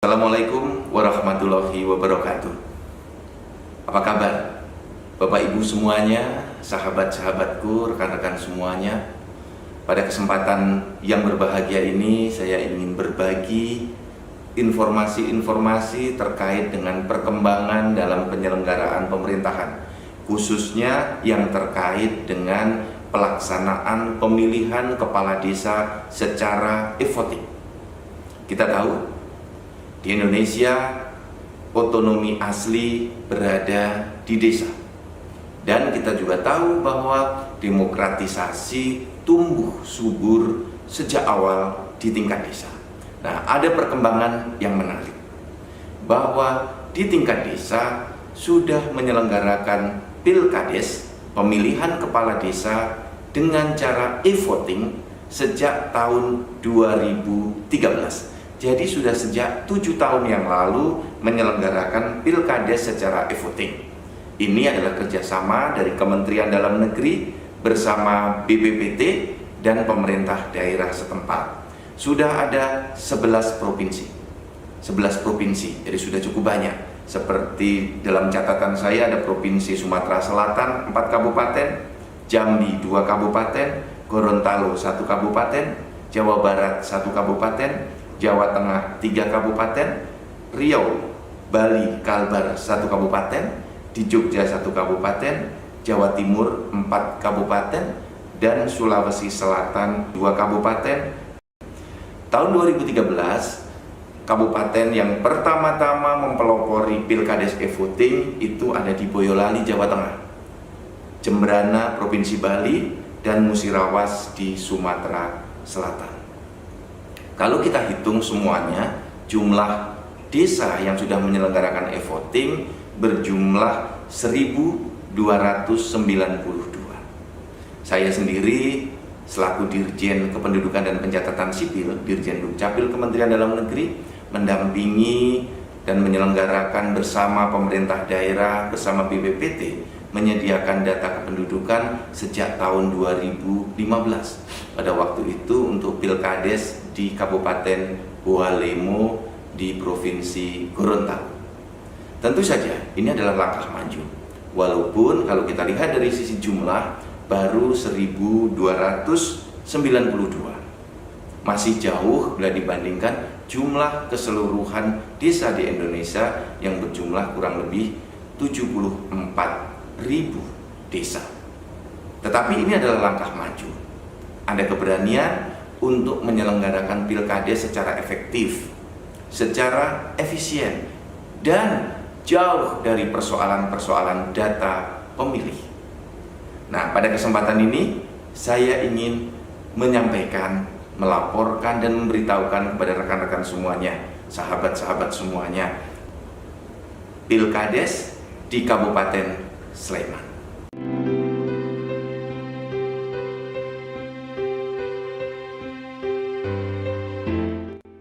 Assalamualaikum warahmatullahi wabarakatuh. Apa kabar Bapak Ibu semuanya, sahabat-sahabatku, rekan-rekan semuanya? Pada kesempatan yang berbahagia ini saya ingin berbagi informasi-informasi terkait dengan perkembangan dalam penyelenggaraan pemerintahan, khususnya yang terkait dengan pelaksanaan pemilihan kepala desa secara e-voting. Kita tahu di Indonesia, otonomi asli berada di desa. Dan kita juga tahu bahwa demokratisasi tumbuh subur sejak awal di tingkat desa. Nah, ada perkembangan yang menarik, bahwa di tingkat desa sudah menyelenggarakan pilkades, pemilihan kepala desa dengan cara e-voting sejak tahun 2013. Jadi sudah sejak 7 tahun yang lalu menyelenggarakan pilkades secara e-voting. Ini adalah kerjasama dari Kementerian Dalam Negeri bersama BPPT dan pemerintah daerah setempat. Sudah ada 11 provinsi. 11 provinsi, jadi sudah cukup banyak. Seperti dalam catatan saya ada Provinsi Sumatera Selatan 4 kabupaten, Jambi 2 kabupaten, Gorontalo 1 kabupaten, Jawa Barat 1 kabupaten, Jawa Tengah 3 kabupaten, Riau, Bali, Kalbar 1 kabupaten, di Jogja 1 kabupaten, Jawa Timur 4 kabupaten, dan Sulawesi Selatan 2 kabupaten. Tahun 2013, kabupaten yang pertama-tama mempelopori pilkades e-voting itu ada di Boyolali, Jawa Tengah, Jembrana, Provinsi Bali, dan Musirawas di Sumatera Selatan. Kalau kita hitung semuanya, jumlah desa yang sudah menyelenggarakan e-voting berjumlah 1.292. Saya sendiri selaku Dirjen Kependudukan dan Pencatatan Sipil, Dirjen Dukcapil Kementerian Dalam Negeri, mendampingi dan menyelenggarakan bersama pemerintah daerah, bersama BPPT, menyediakan data kependudukan sejak tahun 2015. Pada waktu itu untuk pilkades di Kabupaten Bua-Lemo di Provinsi Gorontalo. Tentu saja ini adalah langkah maju. Walaupun kalau kita lihat dari sisi jumlah baru 1.292. Masih jauh bila dibandingkan jumlah keseluruhan desa di Indonesia yang berjumlah kurang lebih 74.000 desa. Tetapi ini adalah langkah maju. Ada keberanian untuk menyelenggarakan pilkades secara efektif, secara efisien, dan jauh dari persoalan-persoalan data pemilih. Nah, pada kesempatan ini saya ingin menyampaikan, melaporkan, dan memberitahukan kepada rekan-rekan semuanya, sahabat-sahabat semuanya, pilkades di Kabupaten Sleman.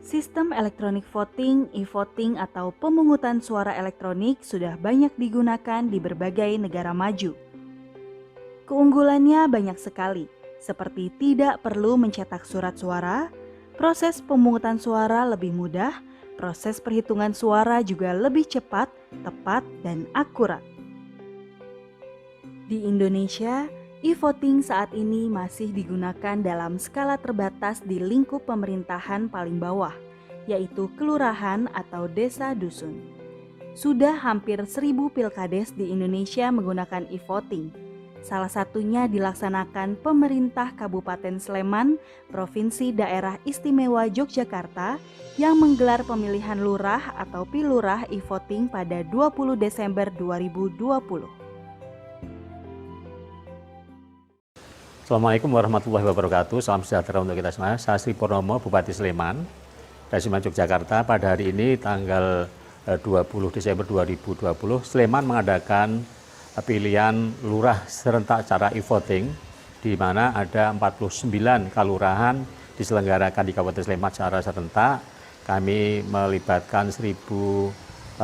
Sistem elektronik voting, e-voting atau pemungutan suara elektronik sudah banyak digunakan di berbagai negara maju. Keunggulannya banyak sekali, seperti tidak perlu mencetak surat suara, proses pemungutan suara lebih mudah, proses perhitungan suara juga lebih cepat, tepat, dan akurat. Di Indonesia, e-voting saat ini masih digunakan dalam skala terbatas di lingkup pemerintahan paling bawah, yaitu kelurahan atau desa dusun. Sudah hampir 1.000 pilkades di Indonesia menggunakan e-voting. Salah satunya dilaksanakan pemerintah Kabupaten Sleman, Provinsi Daerah Istimewa Yogyakarta, yang menggelar pemilihan lurah atau pilurah e-voting pada 20 Desember 2020. Assalamualaikum warahmatullahi wabarakatuh. Salam sejahtera untuk kita semua. Saya Sri Purnomo, Bupati Sleman, dari Sleman, Yogyakarta. Pada hari ini tanggal 20 Desember 2020, Sleman mengadakan pilihan lurah serentak secara e-voting, di mana ada 49 kelurahan diselenggarakan di Kabupaten Sleman secara serentak. Kami melibatkan 1.102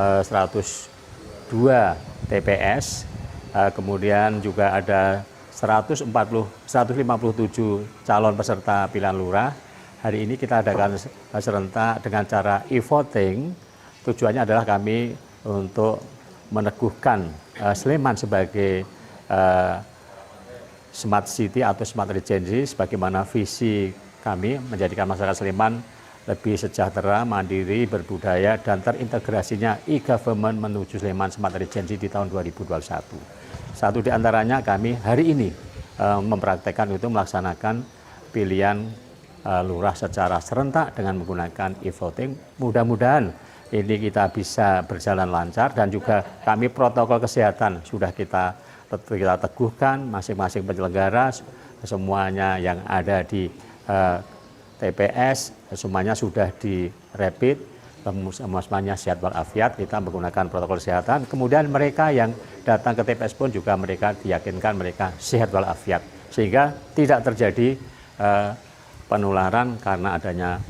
TPS, kemudian juga ada 157 calon peserta pilihan lurah. Hari ini kita adakan serentak dengan cara e-voting tujuannya adalah kami untuk meneguhkan Sleman sebagai smart city atau smart regency, sebagaimana visi kami menjadikan masyarakat Sleman lebih sejahtera, mandiri, berbudaya, dan terintegrasinya e-government menuju Sleman Smart Regency di tahun 2021. Satu di antaranya kami hari ini mempraktekkan itu melaksanakan pilihan lurah secara serentak dengan menggunakan e-voting. Mudah-mudahan ini kita bisa berjalan lancar, dan juga kami protokol kesehatan sudah kita teguhkan, masing-masing penyelenggara semuanya yang ada di TPS semuanya sudah di rapid, semuanya sehat walafiat, kita menggunakan protokol kesehatan. Kemudian mereka yang datang ke TPS pun juga mereka diyakinkan mereka sehat walafiat, sehingga tidak terjadi penularan karena adanya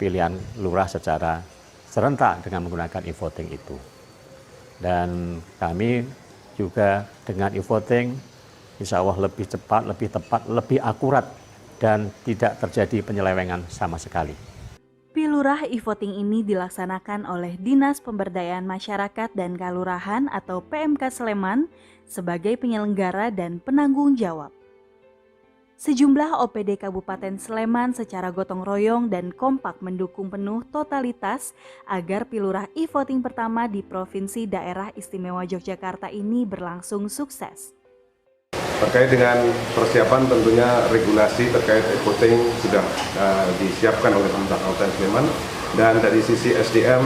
pilihan lurah secara serentak dengan menggunakan e-voting itu. Dan kami juga dengan e-voting insya Allah lebih cepat, lebih tepat, lebih akurat, dan tidak terjadi penyelewengan sama sekali. Pilurah e-voting ini dilaksanakan oleh Dinas Pemberdayaan Masyarakat dan Kalurahan atau PMK Sleman sebagai penyelenggara dan penanggung jawab. Sejumlah OPD Kabupaten Sleman secara gotong royong dan kompak mendukung penuh totalitas agar pilurah e-voting pertama di Provinsi Daerah Istimewa Yogyakarta ini berlangsung sukses. Terkait dengan persiapan, tentunya regulasi terkait e-voting sudah disiapkan oleh pemerintah Kabupaten Sleman, dan dari sisi SDM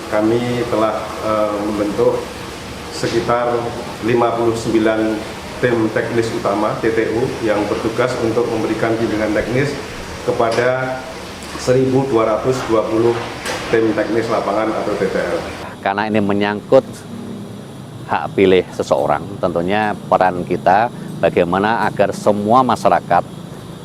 kami telah membentuk sekitar 59 tim teknis utama TTU yang bertugas untuk memberikan bimbingan teknis kepada 1.220 tim teknis lapangan atau TTL. Karena ini menyangkut hak pilih seseorang, tentunya peran kita bagaimana agar semua masyarakat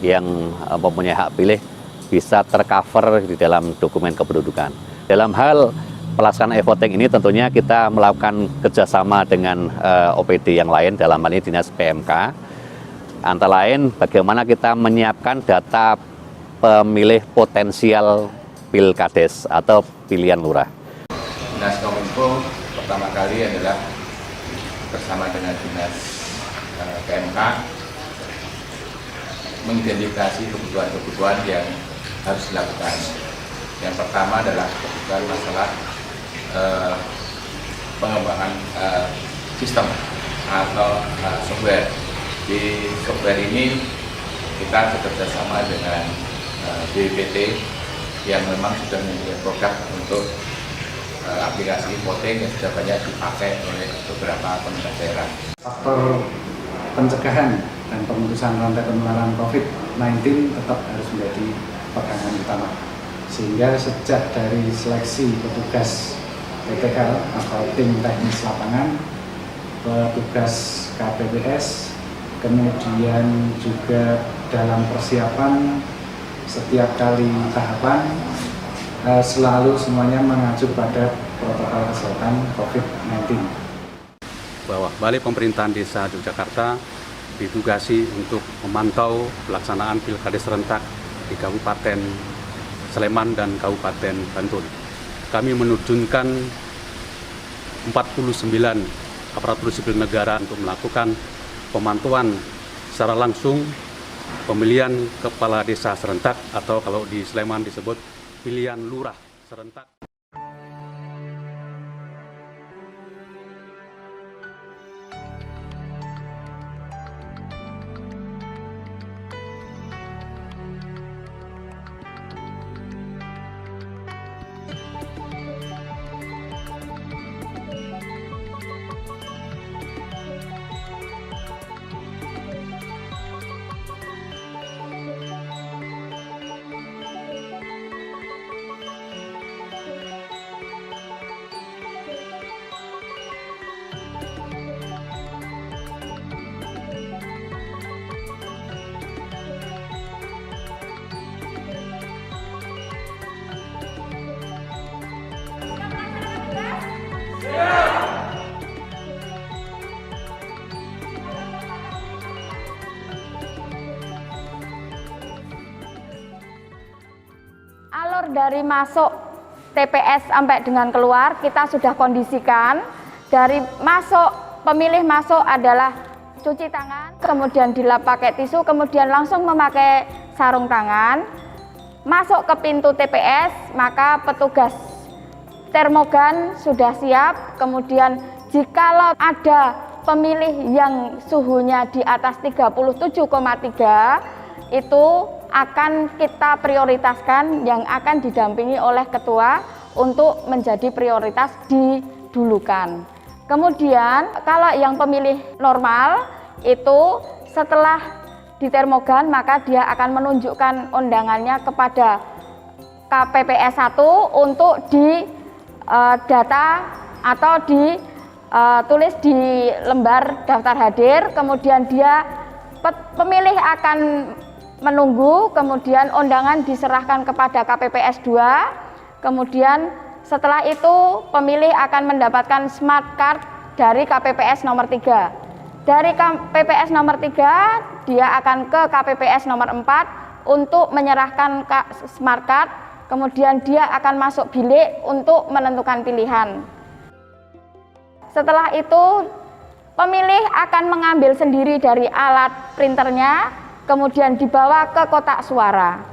yang mempunyai hak pilih bisa tercover di dalam dokumen kependudukan. Dalam hal pelaksanaan e-voting ini tentunya kita melakukan kerjasama dengan OPD yang lain, dalam hal ini Dinas PMK. Antara lain bagaimana kita menyiapkan data pemilih potensial Pilkades atau pilihan lurah. Dinas Kominfo pertama kali adalah bersama dengan Dinas PMK mengidentifikasi kebutuhan-kebutuhan yang harus dilakukan. Yang pertama adalah kebutuhan masalah pengembangan sistem atau software. Di software ini kita bekerjasama dengan BPT yang memang sudah memiliki produk untuk aplikasi voting yang sudah banyak dipakai oleh beberapa pemerintah daerah. Faktor pencegahan dan pemutusan rantai penularan COVID-19 tetap harus menjadi pegangan utama. Sehingga sejak dari seleksi petugas TTL atau tim teknis lapangan, petugas KPPS, kemudian juga dalam persiapan setiap kali tahapan selalu semuanya mengacu pada protokol kesehatan COVID-19. Bahwa Balai Pemerintahan Desa Yogyakarta ditugasi untuk memantau pelaksanaan Pilkades serentak di Kabupaten Sleman dan Kabupaten Bantul. Kami menerjunkan 49 aparatur sipil negara untuk melakukan pemantauan secara langsung pemilihan kepala desa serentak atau kalau di Sleman disebut pilihan lurah serentak. Alur dari masuk TPS sampai dengan keluar kita sudah kondisikan. Dari pemilih masuk adalah cuci tangan, kemudian dilap pakai tisu, kemudian langsung memakai sarung tangan. Masuk ke pintu TPS, maka petugas termogan sudah siap. Kemudian jikalau ada pemilih yang suhunya di atas 37,3, itu akan kita prioritaskan yang akan didampingi oleh ketua untuk menjadi prioritas didulukan. Kemudian kalau yang pemilih normal itu setelah di termogan maka dia akan menunjukkan undangannya kepada KPPS 1 untuk data atau ditulis di lembar daftar hadir. Kemudian pemilih akan menunggu, kemudian undangan diserahkan kepada KPPS 2. Kemudian setelah itu pemilih akan mendapatkan smart card dari KPPS nomor 3. Dari KPPS nomor 3 dia akan ke KPPS nomor 4 untuk menyerahkan smart card. Kemudian dia akan masuk bilik untuk menentukan pilihan. Setelah itu pemilih akan mengambil sendiri dari alat printernya, kemudian dibawa ke kotak suara.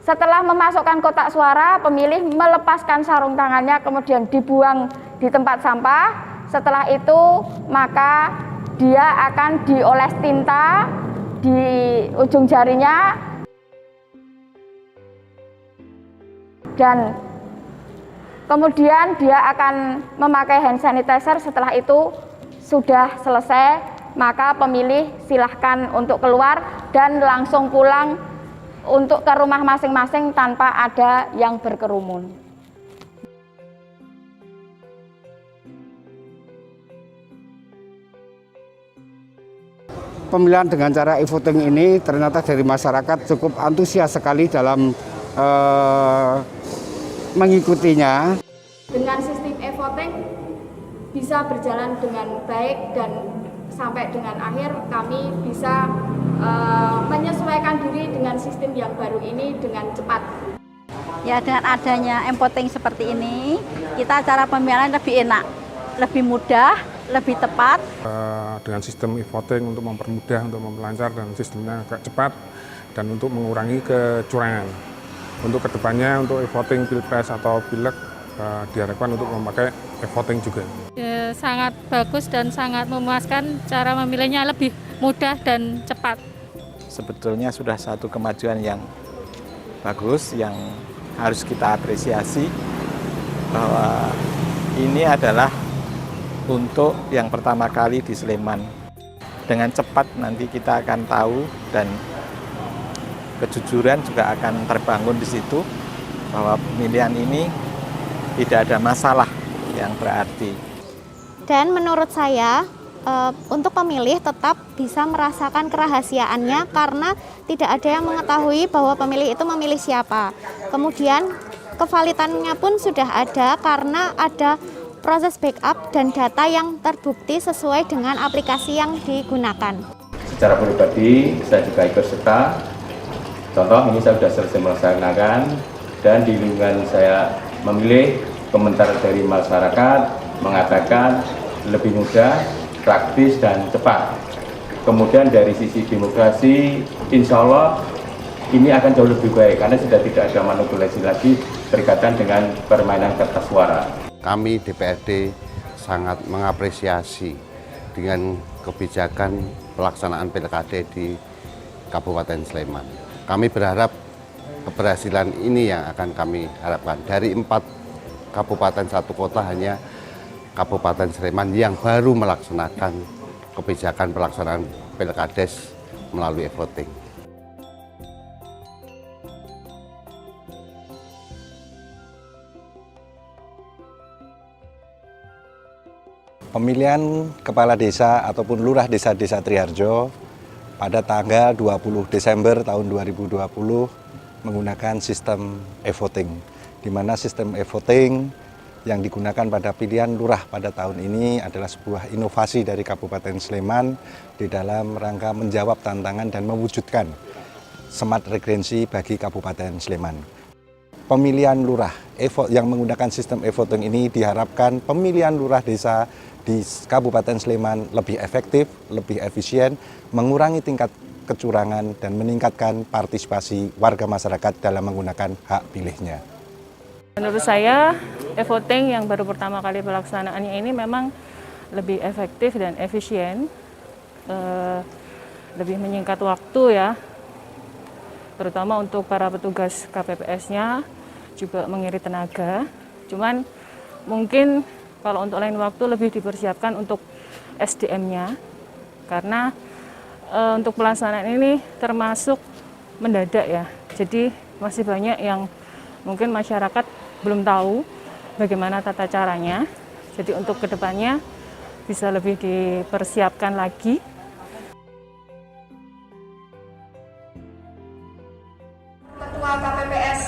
Setelah memasukkan kotak suara, pemilih melepaskan sarung tangannya, kemudian dibuang di tempat sampah. Setelah itu, maka dia akan dioles tinta di ujung jarinya dan kemudian dia akan memakai hand sanitizer. Setelah itu sudah selesai, maka pemilih silahkan untuk keluar dan langsung pulang untuk ke rumah masing-masing tanpa ada yang berkerumun. Pemilihan dengan cara e-voting ini ternyata dari masyarakat cukup antusias sekali dalam mengikutinya. Dengan sistem e-voting bisa berjalan dengan baik dan sampai dengan akhir kami bisa menyesuaikan diri dengan sistem yang baru ini dengan cepat. Ya, dengan adanya e-voting seperti ini, kita cara pemilihan lebih enak, lebih mudah, lebih tepat. Dengan sistem e-voting untuk mempermudah, untuk memperlancar dan sistemnya agak cepat dan untuk mengurangi kecurangan. Untuk kedepannya untuk e-voting pilpres atau pileg diharapkan untuk memakai e-voting juga. Ya, sangat bagus dan sangat memuaskan, cara memilihnya lebih mudah dan cepat. Sebetulnya sudah satu kemajuan yang bagus yang harus kita apresiasi, bahwa ini adalah untuk yang pertama kali di Sleman. Dengan cepat nanti kita akan tahu dan kejujuran juga akan terbangun di situ, bahwa pemilihan ini tidak ada masalah yang berarti. Dan menurut saya untuk pemilih tetap bisa merasakan kerahasiaannya karena tidak ada yang mengetahui bahwa pemilih itu memilih siapa. Kemudian kevalidannya pun sudah ada karena ada proses backup dan data yang terbukti sesuai dengan aplikasi yang digunakan. Secara pribadi saya juga ikut serta. Contoh ini saya sudah selesai melaksanakan dan di lingkungan saya memilih, komentar dari masyarakat mengatakan lebih mudah, praktis dan cepat. Kemudian dari sisi demokrasi, insya Allah ini akan jauh lebih baik karena sudah tidak ada manipulasi lagi berkaitan dengan permainan kertas suara. Kami DPRD sangat mengapresiasi dengan kebijakan pelaksanaan pilkada di Kabupaten Sleman. Kami berharap keberhasilan ini yang akan kami harapkan. Dari 4 kabupaten 1 kota hanya Kabupaten Sleman yang baru melaksanakan kebijakan pelaksanaan pilkades melalui e-voting. Pemilihan kepala desa ataupun lurah desa-desa Triharjo pada tanggal 20 Desember tahun 2020 menggunakan sistem e-voting, di mana sistem e-voting yang digunakan pada pilihan lurah pada tahun ini adalah sebuah inovasi dari Kabupaten Sleman di dalam rangka menjawab tantangan dan mewujudkan smart residensi bagi Kabupaten Sleman. pemilihan lurah. Yang menggunakan sistem e-voting ini diharapkan pemilihan lurah desa di Kabupaten Sleman lebih efektif, lebih efisien, mengurangi tingkat kecurangan dan meningkatkan partisipasi warga masyarakat dalam menggunakan hak pilihnya. Menurut saya, e-voting yang baru pertama kali pelaksanaannya ini memang lebih efektif dan efisien, lebih menyingkat waktu ya, terutama untuk para petugas KPPS-nya, juga mengirit tenaga. Cuman mungkin kalau untuk lain waktu lebih dipersiapkan untuk SDM-nya, karena untuk pelaksanaan ini termasuk mendadak ya, jadi masih banyak yang mungkin masyarakat belum tahu bagaimana tata caranya. Jadi untuk kedepannya bisa lebih dipersiapkan lagi. Ketua KPPS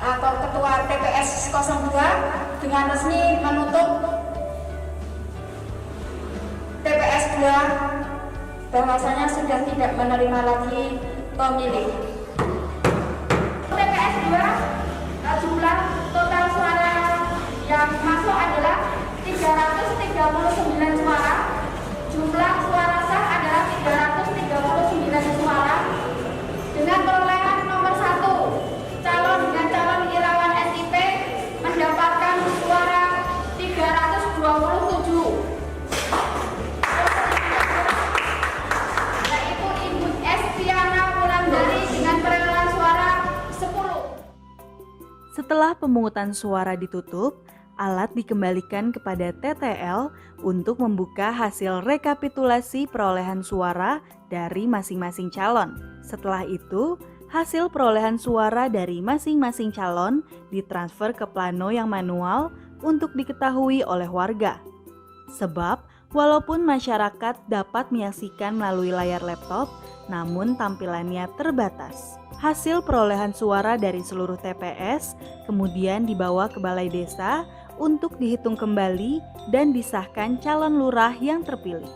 atau Ketua TPS 02 dengan resmi menutup TPS 2 bahwasanya sudah tidak menerima lagi pemilih. TPS 2 jumlah total suara yang masuk adalah 339 suara. Jumlah suara sah adalah 339 suara. Dengan perolehan nomor 1, calon dengan calon Irawan SIP mendapatkan suara 327. Yaitu Ibu Estiana Wulandari dengan perolehan suara 10. Setelah pemungutan suara ditutup, alat dikembalikan kepada TTL untuk membuka hasil rekapitulasi perolehan suara dari masing-masing calon. Setelah itu, hasil perolehan suara dari masing-masing calon ditransfer ke plano yang manual untuk diketahui oleh warga. Sebab, walaupun masyarakat dapat menyaksikan melalui layar laptop, namun tampilannya terbatas. Hasil perolehan suara dari seluruh TPS kemudian dibawa ke Balai Desa untuk dihitung kembali dan disahkan calon lurah yang terpilih.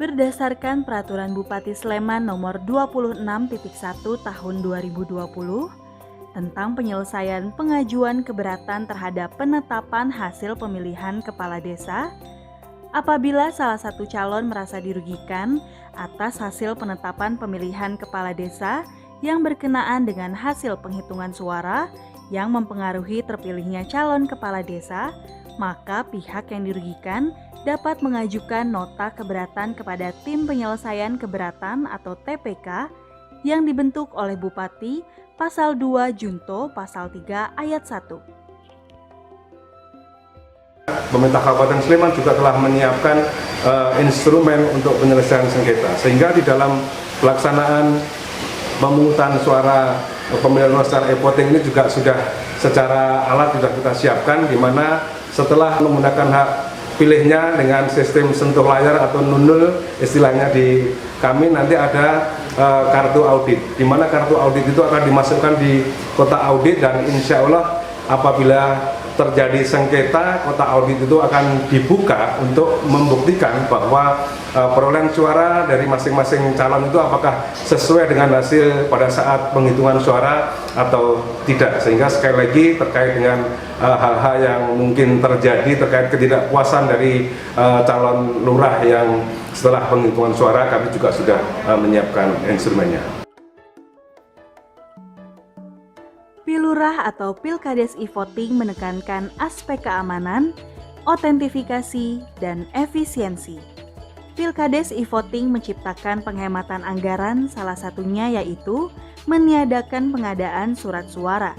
Berdasarkan Peraturan Bupati Sleman Nomor 26.1 Tahun 2020 tentang penyelesaian pengajuan keberatan terhadap penetapan hasil pemilihan kepala desa, apabila salah satu calon merasa dirugikan atas hasil penetapan pemilihan kepala desa yang berkenaan dengan hasil penghitungan suara yang mempengaruhi terpilihnya calon kepala desa, maka pihak yang dirugikan dapat mengajukan nota keberatan kepada Tim Penyelesaian Keberatan atau TPK yang dibentuk oleh Bupati Pasal 2 Junto Pasal 3 Ayat 1. Pemerintah Kabupaten Sleman juga telah menyiapkan instrumen untuk penyelesaian sengketa, sehingga di dalam pelaksanaan pemungutan suara pemilihan secara e-voting ini juga sudah secara alat sudah kita siapkan, di mana setelah menggunakan hak pilihnya dengan sistem sentuh layar atau nunul istilahnya di kami, nanti ada kartu audit, di mana kartu audit itu akan dimasukkan di kotak audit, dan insya Allah apabila terjadi sengketa, kotak audit itu akan dibuka untuk membuktikan bahwa perolehan suara dari masing-masing calon itu apakah sesuai dengan hasil pada saat penghitungan suara atau tidak. Sehingga sekali lagi terkait dengan hal-hal yang mungkin terjadi terkait ketidakpuasan dari calon lurah yang setelah penghitungan suara, kami juga sudah menyiapkan instrumennya. Pilurah atau Pilkades e-voting menekankan aspek keamanan, otentifikasi, dan efisiensi. Pilkades e-voting menciptakan penghematan anggaran, salah satunya yaitu meniadakan pengadaan surat suara.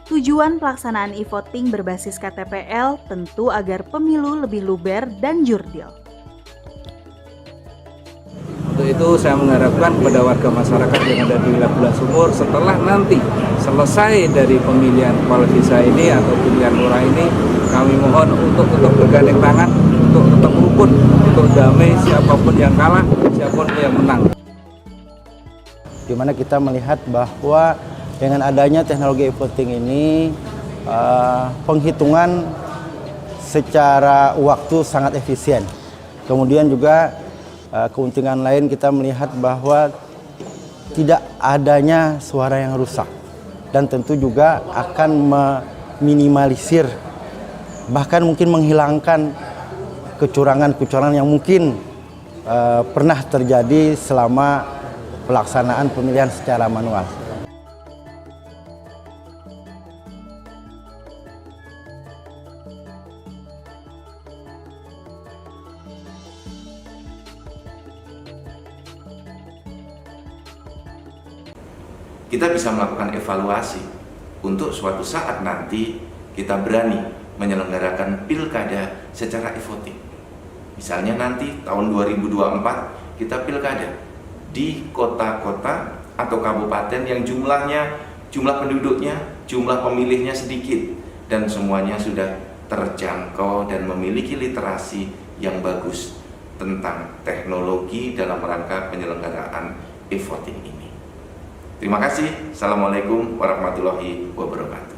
Tujuan pelaksanaan e-voting berbasis KTPL tentu agar pemilu lebih luber dan jurdil. Untuk itu saya mengharapkan kepada warga masyarakat yang ada di Labula Sumur, setelah nanti selesai dari pemilihan kepala desa ini atau pemilihan lurah ini, kami mohon untuk tetap bergandeng tangan, untuk tetap rukun, untuk damai, siapapun yang kalah, siapapun yang menang. Di mana kita melihat bahwa dengan adanya teknologi e-voting ini, penghitungan secara waktu sangat efisien. Kemudian juga keuntungan lain kita melihat bahwa tidak adanya suara yang rusak dan tentu juga akan meminimalisir bahkan mungkin menghilangkan kecurangan-kecurangan yang mungkin pernah terjadi selama pelaksanaan pemilihan secara manual. Kita bisa melakukan evaluasi untuk suatu saat nanti kita berani menyelenggarakan pilkada secara e-voting. Misalnya nanti tahun 2024 kita pilkada di kota-kota atau kabupaten yang jumlah penduduknya, jumlah pemilihnya sedikit dan semuanya sudah terjangkau dan memiliki literasi yang bagus tentang teknologi dalam rangka penyelenggaraan e-voting ini. Terima kasih. Assalamualaikum warahmatullahi wabarakatuh.